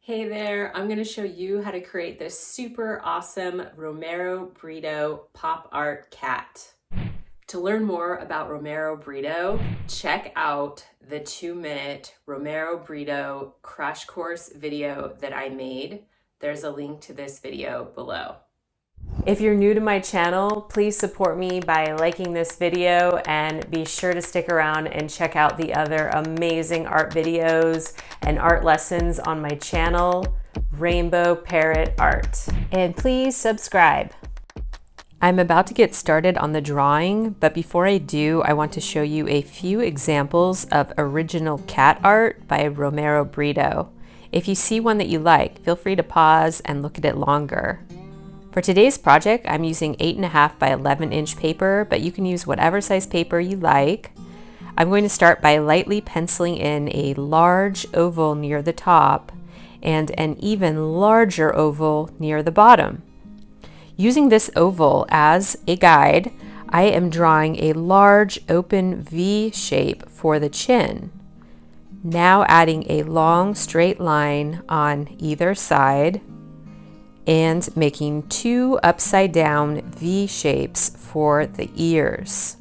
Hey there, I'm going to show you how to create this super awesome Romero Britto pop art cat. To learn more about Romero Britto, check out the 2-minute Romero Britto crash course video that I made. There's a link to this video below. If you're new to my channel, please support me by liking this video and be sure to stick around and check out the other amazing art videos and art lessons on my channel, Rainbow Parrot Art. And please subscribe. I'm about to get started on the drawing, but before I do, I want to show you a few examples of original cat art by Romero Britto. If you see one that you like, feel free to pause and look at it longer. For today's project, I'm using 8.5 by 11 inch paper, but you can use whatever size paper you like. I'm going to start by lightly penciling in a large oval near the top and an even larger oval near the bottom. Using this oval as a guide, I am drawing a large open V shape for the chin. Now adding a long straight line on either side and making 2 upside down V shapes for the ears.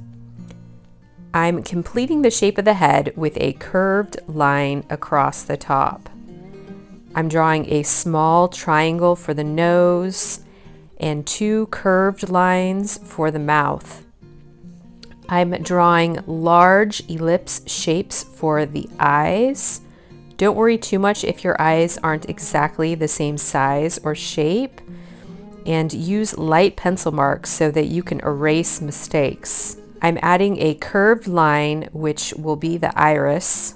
I'm completing the shape of the head with a curved line across the top. I'm drawing a small triangle for the nose and 2 curved lines for the mouth. I'm drawing large ellipse shapes for the eyes. Don't worry too much if your eyes aren't exactly the same size or shape, and use light pencil marks so that you can erase mistakes. I'm adding a curved line, which will be the iris.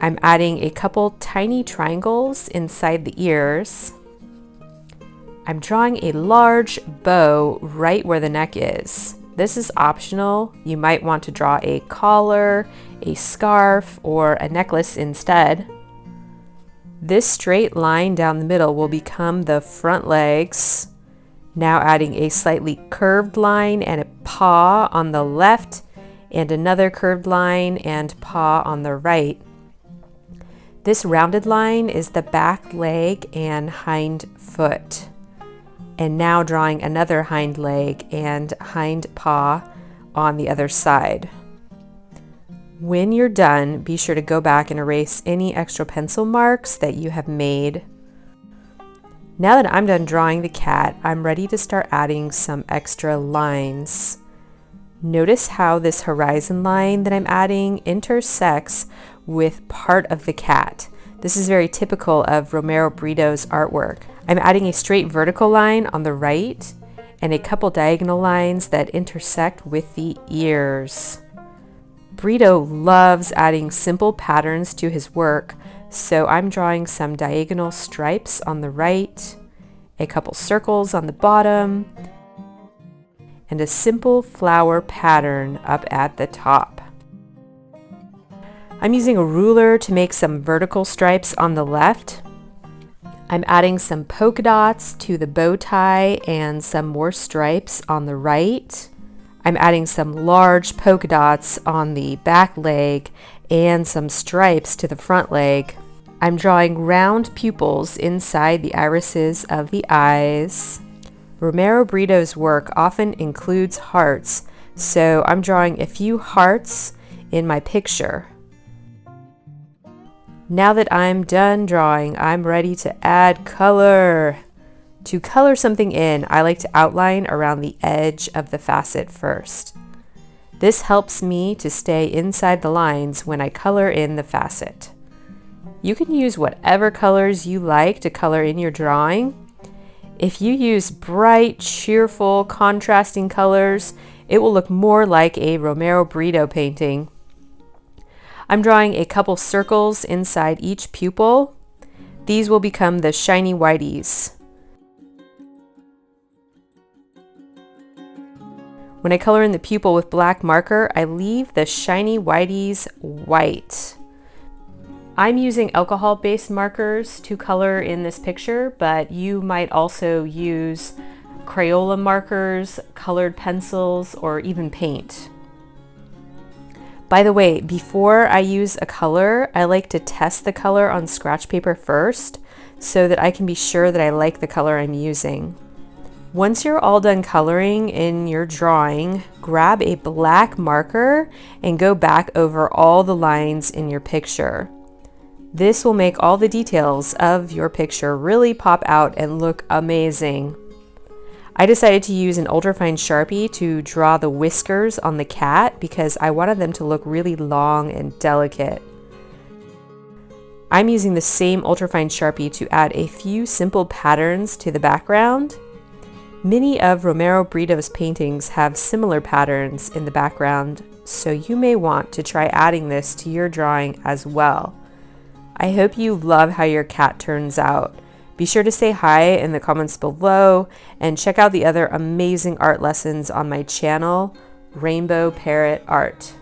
I'm adding a couple tiny triangles inside the ears. I'm drawing a large bow right where the neck is. This is optional. You might want to draw a collar, a scarf, or a necklace instead. This straight line down the middle will become the front legs. Now adding a slightly curved line and a paw on the left, and another curved line and paw on the right. This rounded line is the back leg and hind foot. And now drawing another hind leg and hind paw on the other side. When you're done, be sure to go back and erase any extra pencil marks that you have made. Now that I'm done drawing the cat, I'm ready to start adding some extra lines. Notice how this horizon line that I'm adding intersects with part of the cat. This is very typical of Romero Britto's artwork. I'm adding a straight vertical line on the right and a couple diagonal lines that intersect with the ears. Britto loves adding simple patterns to his work, so I'm drawing some diagonal stripes on the right, a couple circles on the bottom, and a simple flower pattern up at the top. I'm using a ruler to make some vertical stripes on the left. I'm adding some polka dots to the bow tie and some more stripes on the right. I'm adding some large polka dots on the back leg and some stripes to the front leg. I'm drawing round pupils inside the irises of the eyes. Romero Britto's work often includes hearts, so I'm drawing a few hearts in my picture. Now that I'm done drawing, I'm ready to add color. To color something in, I like to outline around the edge of the facet first. This helps me to stay inside the lines when I color in the facet. You can use whatever colors you like to color in your drawing. If you use bright, cheerful, contrasting colors, it will look more like a Romero Britto painting. I'm drawing a couple circles inside each pupil. These will become the shiny whiteys. When I color in the pupil with black marker, I leave the shiny whiteys white. I'm using alcohol-based markers to color in this picture, but you might also use Crayola markers, colored pencils, or even paint. By the way, before I use a color, I like to test the color on scratch paper first so that I can be sure that I like the color I'm using. Once you're all done coloring in your drawing, grab a black marker and go back over all the lines in your picture. This will make all the details of your picture really pop out and look amazing. I decided to use an ultrafine Sharpie to draw the whiskers on the cat because I wanted them to look really long and delicate. I'm using the same ultrafine Sharpie to add a few simple patterns to the background. Many of Romero Britto's paintings have similar patterns in the background, so you may want to try adding this to your drawing as well. I hope you love how your cat turns out. Be sure to say hi in the comments below and check out the other amazing art lessons on my channel, Rainbow Parrot Art.